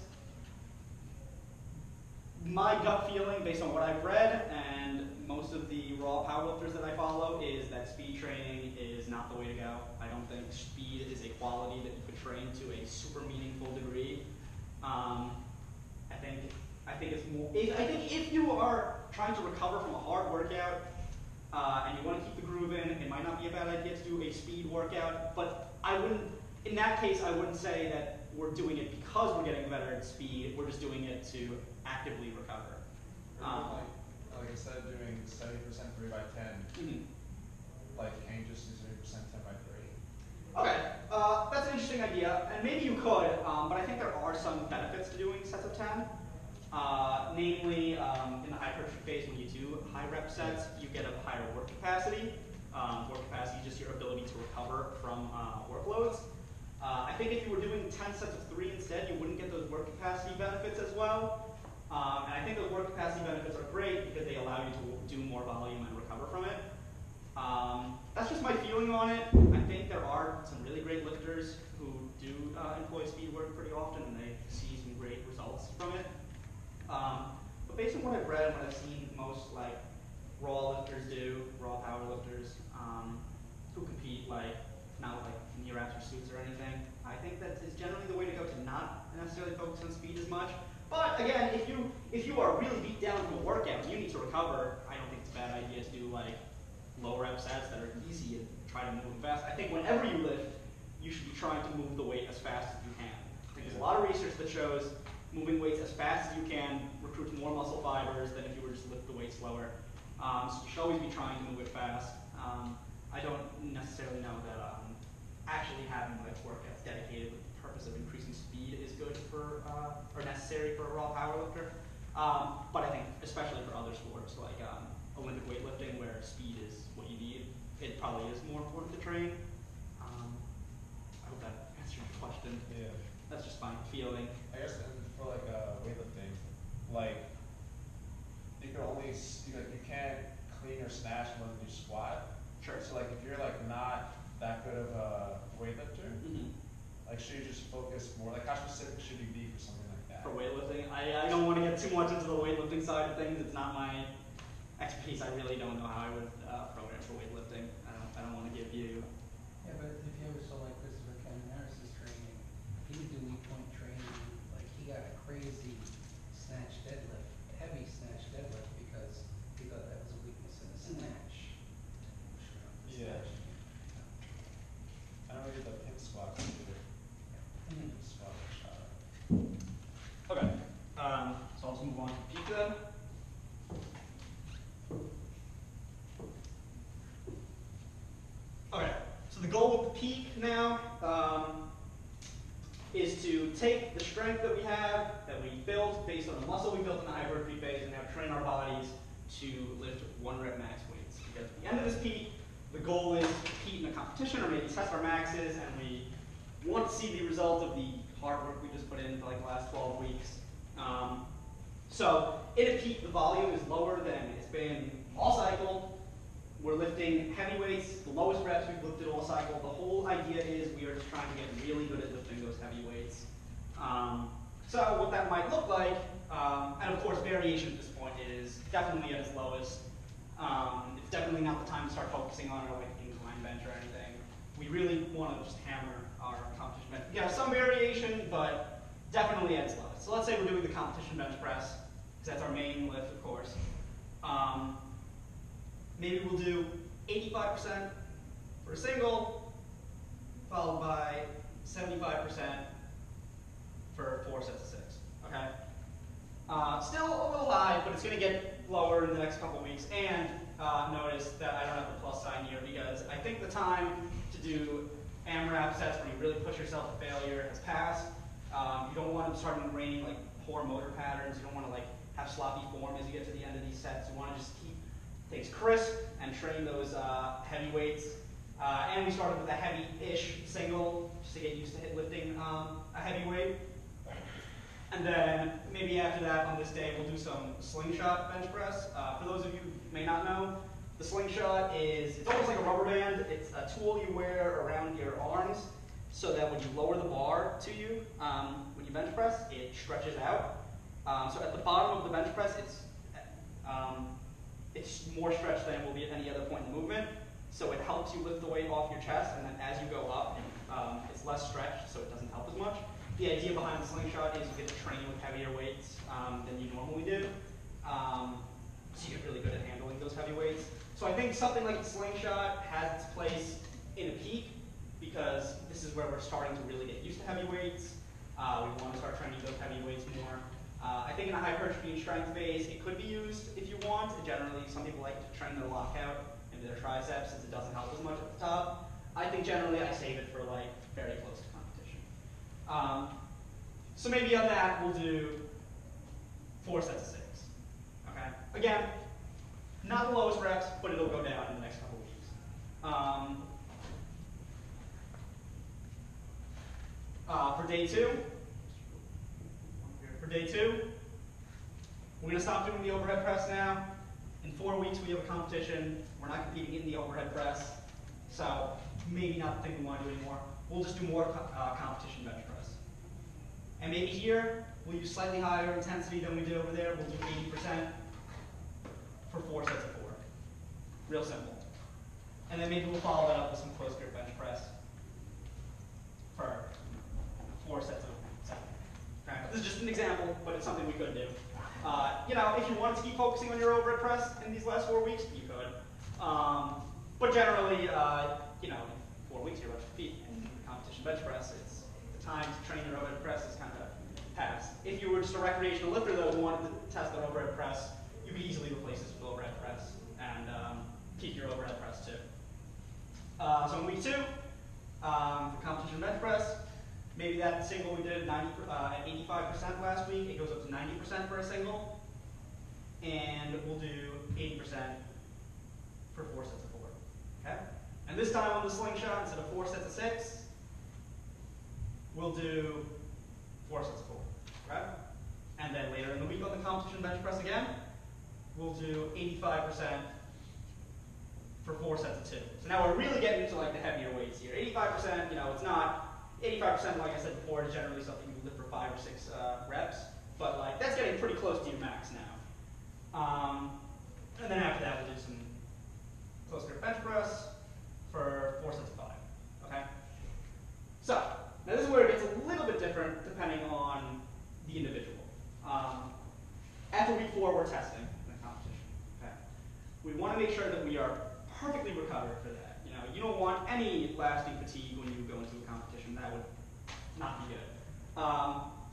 My gut feeling, based on what I've read, and most of the raw powerlifters that I follow, is that speed training is not the way to go. I don't think speed is a quality that you could train to a super meaningful degree. I think it's more. I think if you are trying to recover from a hard workout and you want to keep the groove in, it might not be a bad idea to do a speed workout. But I wouldn't. In that case, I wouldn't say that we're doing it because we're getting better at speed. We're just doing it to actively recover. Like instead of doing 70% 3 by 10, like can you just do 70% 10 by 3? Okay, that's an interesting idea, and maybe you could, but I think there are some benefits to doing sets of 10. Namely, in the hypertrophy phase, when you do high rep sets, you get a higher work capacity. Work capacity is just your ability to recover from workloads. I think if you were doing 10 sets of 3 instead, you wouldn't get those work capacity benefits as well. And I think those work capacity benefits are great because they allow you to do more volume and recover from it. That's just my feeling on it. I think there are some really great lifters who do employ speed work pretty often, and they see some great results from it. But based on what I've read and what I've seen most like raw lifters do, raw power lifters who compete not with knee wraps or suits or anything, I think that is generally the way to go, to not necessarily focus on speed as much. But again, if you are really beat down from a workout and you need to recover, I don't think it's a bad idea to do like low rep sets that are easy and try to move them fast. I think whenever you lift, you should be trying to move the weight as fast as you can. I think there's a lot of research that shows moving weights as fast as you can recruits more muscle fibers than if you were just lift the weight slower. So you should always be trying to move it fast. I don't necessarily know that actually having like workouts dedicated with the purpose of increasing speed is good for or necessary for a raw powerlifter. But I think especially for other sports like Olympic weightlifting, where speed is what you need, it probably is more important to train. I hope that answered your question. Yeah. That's just my feeling. I guess and for like weightlifting, like you can only you can't clean or snatch more than you squat. Sure. So like if you're like not that good of a weightlifter, like should you just focus more? Like how specific should you be for something like that? For weightlifting, I don't want to get too much into the weightlifting side of things. It's not my expertise. I really don't know how I would program for weightlifting. I don't want to give you. Yeah, but if you ever saw like Christopher Canaris's training, he would do weak point training. Like he got a crazy snatch deadlift, heavy snatch deadlift because he thought that was a weakness in the snatch. Yeah. I don't really get the pin squats either. Pin squat shot. Okay. So I'll just move on to peak then. Okay. So the goal with the peak now is to take the strength that we have, that we built based on the muscle we built in the hypertrophy phase, and now train our bodies to lift 1 rep max weights. Because at the end of this peak, the goal is to compete in a competition or maybe test our maxes, and we want to see the result of the hard work we just put in for like the last 12 weeks. So in a peak, the volume is lower than it's been all cycle. We're lifting heavy weights, the lowest reps we've lifted all cycle. The whole idea is we are just trying to get really good at lifting those heavy weights. So what that might look like, and of course variation at this point is definitely at its lowest. It's definitely not the time to start focusing on our like incline bench or anything. We really want to just hammer our competition bench. We have some variation, but definitely at its lowest. So let's say we're doing the competition bench press, because that's our main lift, of course. Maybe we'll do 85% for a single, followed by 75% for 4 sets of 6. Okay. Still a little high, but it's going to get lower in the next couple weeks. And notice that I don't have the plus sign here because I think the time to do AMRAP sets where you really push yourself to failure has passed. You don't want to start ingraining like poor motor patterns. You don't want to like have sloppy form as you get to the end of these sets. You want to just keep things crisp and train those heavy weights. And we started with a heavy-ish single just to get used to lifting a heavy weight. And then maybe after that on this day we'll do some slingshot bench press. For those of you who may not know, the slingshot it's almost like a rubber band. It's a tool you wear around your arms so that when you lower the bar to you, when you bench press, it stretches out. So at the bottom of the bench press, it's more stretched than it will be at any other point in the movement. So it helps you lift the weight off your chest, and then as you go up, it's less stretched, so it doesn't help as much. The idea behind the slingshot is you get to train with heavier weights than you normally do. So you get really good at handling those heavy weights. So I think something like the slingshot has its place in a peak, because this is where we're starting to really get used to heavy weights. We want to start training those heavy weights more. I think in a hypertrophy and strength phase, it could be used if you want. Generally, some people like to train their lockout into their triceps since it doesn't help as much at the top. I think generally I save it for like very close to competition. So maybe on that we'll do 4 sets of 6. Okay. Again, not the lowest reps, but it'll go down in the next couple weeks. For day 2, we're going to stop doing the overhead press now. In 4 weeks we have a competition. We're not competing in the overhead press, so maybe not the thing we want to do anymore. We'll just do more competition bench press. And maybe here we'll use slightly higher intensity than we did over there. We'll do 80% for 4 sets of 4. Real simple. And then maybe we'll follow that up with some close grip bench press for 4 sets of 7. Okay. This is just an example, but it's something we could do. You know, if you wanted to keep focusing on your overhead press in these last 4 weeks, you could. But generally, you know, in 4 weeks you're about to compete, and competition bench press, it's the time to train your overhead press is kind of past. If you were just a recreational lifter though who wanted to test that overhead press, you could easily replace this with overhead press and keep your overhead press too. So in week 2, for competition bench press, maybe that single we did at 85% last week, it goes up to 90% for a single, and we'll do 80% for 4 sets of 4. Okay? And this time on the slingshot, instead of 4 sets of 6, we'll do 4 sets of 4. Right? And then later in the week on the competition bench press again, we'll do 85% for 4 sets of 2. So now we're really getting into like the heavier weights here. 85%, you know, it's not 85%, like I said before, is generally something you lift for 5 or 6 reps, but like that's getting pretty close to your max now. And then after that, we'll do some close grip bench press for 4 sets of 5. Okay. So now this is where it gets a little bit different depending on the individual. After week 4, we're testing in the competition. Okay. We want to make sure that we are perfectly recovered for that. You know, you don't want any lasting fatigue when you go into a competition. That would not be good.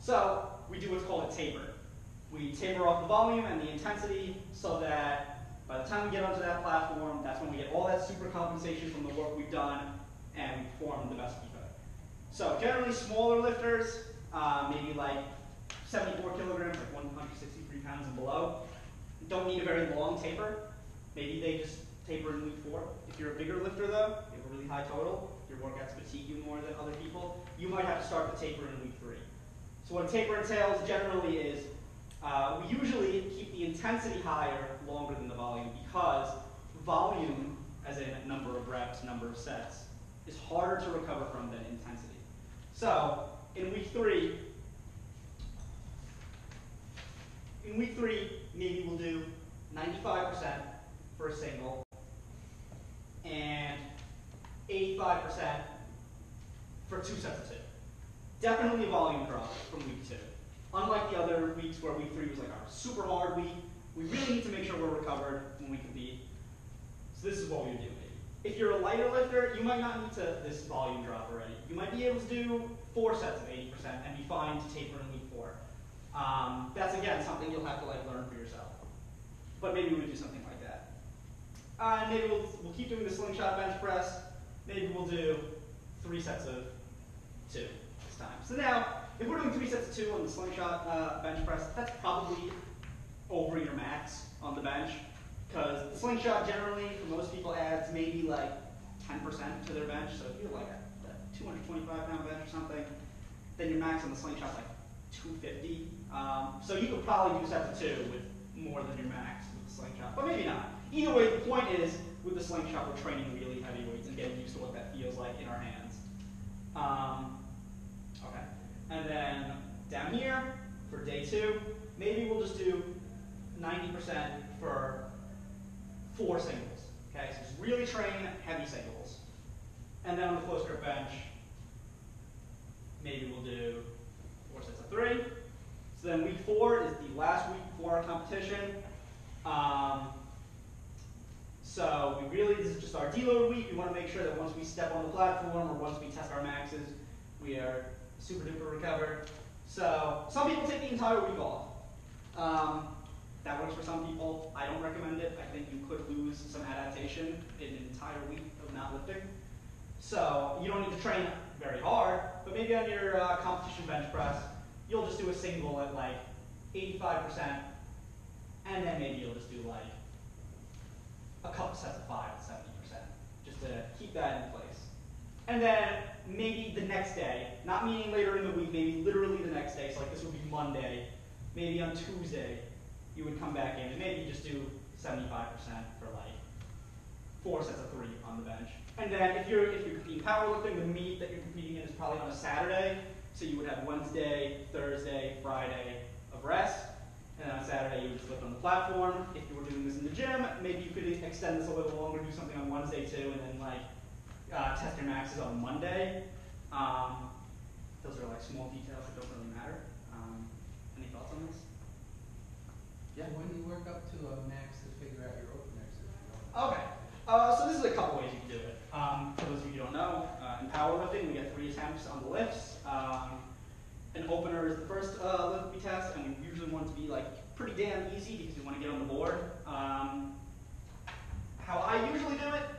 So we do what's called a taper. We taper off the volume and the intensity so that by the time we get onto that platform, that's when we get all that super compensation from the work we've done and we perform the best we could. So generally smaller lifters, maybe like 74 kilograms, like 163 pounds and below, don't need a very long taper. Maybe they just taper in week 4. If you're a bigger lifter though, you have a really high total, your workouts fatigue you more than other people, you might have to start the taper in week 3. So what a taper entails generally is, we usually keep the intensity higher longer than the volume because volume, as in number of reps, number of sets, is harder to recover from than intensity. So in week 3, maybe we'll do 95% for a single and 85% for 2 sets of 2. Definitely a volume drop from week 2. Unlike the other weeks where week 3 was like our super hard week, we really need to make sure we're recovered when we compete. So this is what we would do maybe. If you're a lighter lifter, you might not need this volume drop already. You might be able to do 4 sets of 80% and be fine to taper in week 4. That's again something you'll have to like learn for yourself. But maybe we would do something like that. And maybe we'll keep doing the slingshot bench press. Maybe we'll do 3 sets of 2 this time. So now, if we're doing 3 sets of 2 on the slingshot bench press, that's probably over your max on the bench. Because the slingshot generally, for most people, adds maybe like 10% to their bench. So if you're like a 225 pound bench or something, then your max on the slingshot is like 250. So you could probably do sets of 2 with more than your max with the slingshot, but maybe not. Either way, the point is, with the slingshot, we're training really heavy weights and getting used to what that feels like in our hands. Okay, and then down here, for day 2, maybe we'll just do 90% for 4 singles. Okay, so just really train heavy singles. And then on the close grip bench, maybe we'll do 4 sets of 3. So then week 4 is the last week before our competition. So this is just our deload week. We want to make sure that once we step on the platform or once we test our maxes, we are super duper recovered. So some people take the entire week off. That works for some people. I don't recommend it. I think you could lose some adaptation in an entire week of not lifting. So you don't need to train very hard, but maybe on your competition bench press, you'll just do a single at like 85%, and then maybe you'll just do like a couple sets of 5 at 70%, just to keep that in place. And then maybe the next day, not meaning later in the week, maybe literally the next day, so like this would be Monday, maybe on Tuesday, you would come back in and maybe just do 75% for like 4 sets of 3 on the bench. And then if you're competing powerlifting, the meet that you're competing in is probably on a Saturday, so you would have Wednesday, Thursday, Friday of rest. And then on Saturday, you would just lift on the platform. If you were doing this in the gym, maybe you could extend this a little longer, do something on Wednesday too, and then like test your maxes on Monday. Those are like small details that don't really matter. thoughts on this? Yeah. When do you work up to a max to figure out your openers if you don't? Okay. So this is a couple ways you can do it. For those of you who don't know, in powerlifting, we get 3 attempts on the lifts. An opener is the first lift we test, and we usually want it to be like pretty damn easy because we want to get on the board. How I usually do it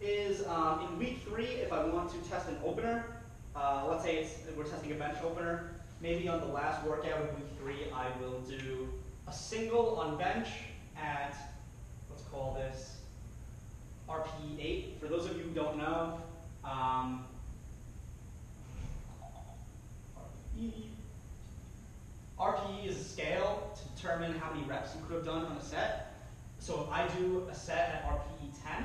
is in week 3, if I want to test an opener, let's say we're testing a bench opener, maybe on the last workout of week 3, I will do a single on bench at, let's call this RPE 8. For those of you who don't know, RPE is a scale to determine how many reps you could have done on a set. So if I do a set at RPE 10,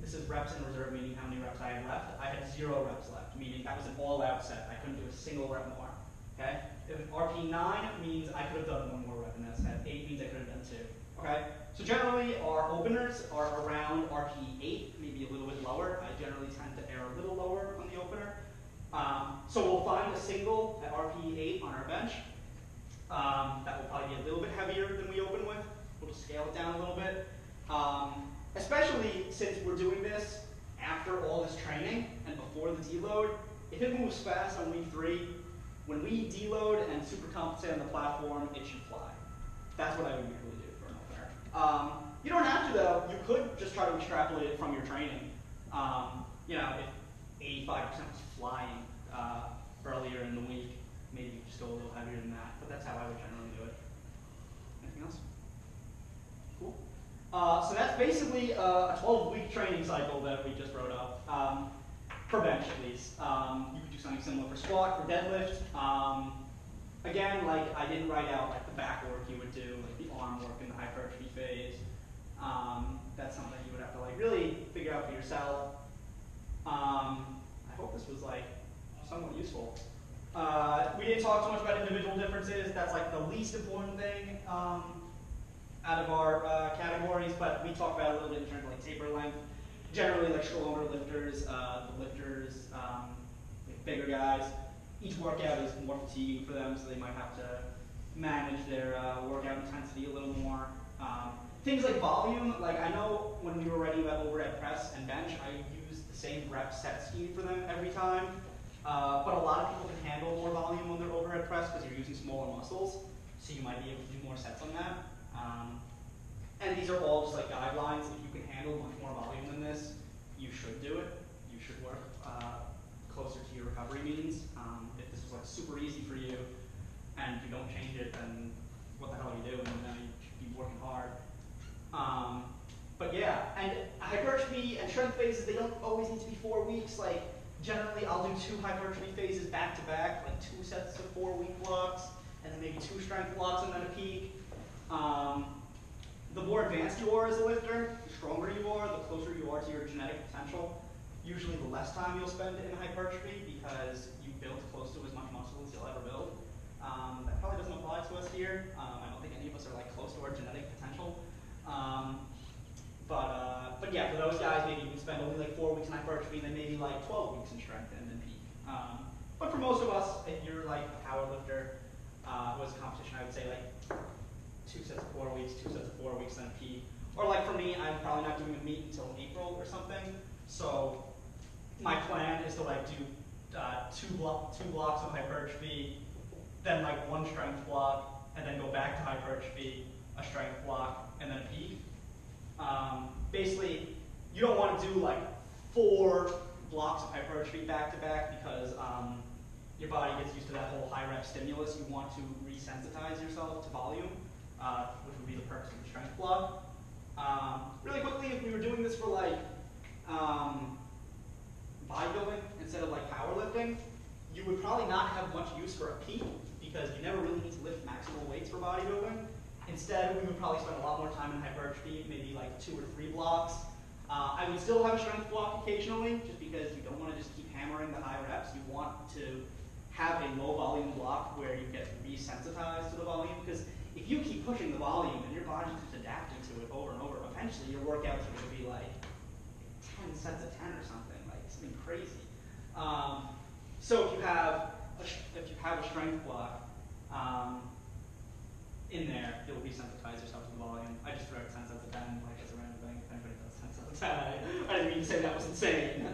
this is reps in reserve, meaning how many reps I had left. I had 0 reps left, meaning that was an all-out set. I couldn't do a single rep more. Okay? If RPE 9 means I could have done 1 more rep in that set. 8 means I could have done 2. Okay? So generally, our openers are around RPE 8, maybe a little bit lower. I generally tend to err a little lower on the opener. So we'll find a single at RPE 8 on our bench. That will probably be a little bit heavier than we open with. We'll just scale it down a little bit. Especially since we're doing this after all this training and before the deload. If it moves fast on week 3, when we deload and super compensate on the platform, it should fly. That's what I would usually do for an opener. You don't have to though. You could just try to extrapolate it from your training. You know, if 85% was flying earlier in the week, maybe you just go a little heavier than that. But that's how I would generally do it. Anything else? Cool. So that's basically a 12-week training cycle that we just wrote up, for bench at least. You could do something similar for squat, for deadlift. Again, like I didn't write out like the back work you would do, like the arm work in the hypertrophy phase. That's something you would have to like really figure out for yourself. I hope this was like somewhat useful. We didn't talk too much about individual differences. That's like the least important thing out of our categories, but we talked about it a little bit in terms of like taper length. Generally, like stronger lifters, the lifters, like bigger guys, each workout is more fatiguing for them, so they might have to manage their workout intensity a little more. Things like volume, like I know when we were writing about overhead press and bench, I used the same rep set scheme for them every time. But a lot of people can handle more volume on their overhead press because you're using smaller muscles, so you might be able to do more sets on that. And these are all just like guidelines. If you can handle much more volume than this, you should do it. You should work closer to your recovery means. If this was like super easy for you and you don't change it, then what the hell are you doing? You should be working hard. But yeah, and hypertrophy and strength phases, they don't always need to be 4 weeks. Like generally, I'll do 2 hypertrophy phases back to back, like 2 sets of 4-week blocks, and then maybe 2 strength blocks and then a peak. The more advanced you are as a lifter, the stronger you are, the closer you are to your genetic potential. Usually the less time you'll spend in hypertrophy because you build close to as much muscle as you'll ever build. That probably doesn't apply to us here. I don't think any of us are like close to our genetic potential. But yeah, for those guys, maybe you can spend only like 4 weeks in hypertrophy and then maybe like 12 weeks in strength and then peak. But for most of us, if you're like a power lifter, who has a competition, I would say like 2 sets of 4 weeks, 2 sets of 4 weeks, then a peak. Or like for me, I'm probably not doing a meet until April or something. So my plan is to like do two blocks of hypertrophy, then like 1 strength block, and then go back to hypertrophy, a strength block, and then a peak. Basically, you don't want to do like 4 blocks of hypertrophy back to back because your body gets used to that whole high rep stimulus. You want to resensitize yourself to volume, which would be the purpose of the strength block. Really quickly, if we were doing this for like bodybuilding instead of like powerlifting, you would probably not have much use for a peak because you never really need to lift maximal weights for bodybuilding. Instead, we would probably spend a lot more time in hypertrophy, maybe like 2 or 3 blocks. I would still have a strength block occasionally, just because you don't want to just keep hammering the high reps. You want to have a low volume block where you get resensitized to the volume, because if you keep pushing the volume and your body's just adapting to it over and over, eventually your workouts are going to be like 10 sets of 10 or something, like something crazy. So if you have a strength block, in there, it will desensitize yourself to the volume. I just wrote 10 cents a 10, like as a random thing. If anybody does 10 cents a 10, I didn't mean to say that was insane.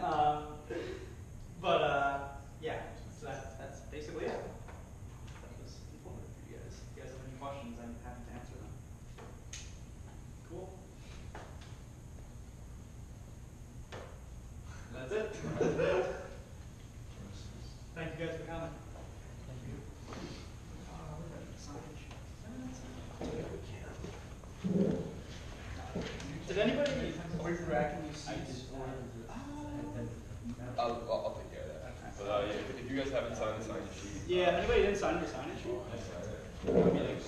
Yeah, so that's basically it. That was informative for you guys. If you guys have any questions, I'm happy to answer them. Cool. That's it. Thank you guys for coming. Thank you. Did anybody? Where's the rack and you see this one? I'll take care of that. But yeah, if you guys haven't signed the sign sheet. Yeah, anybody didn't sign your sign-in sheet? I'll sign it. Maybe like,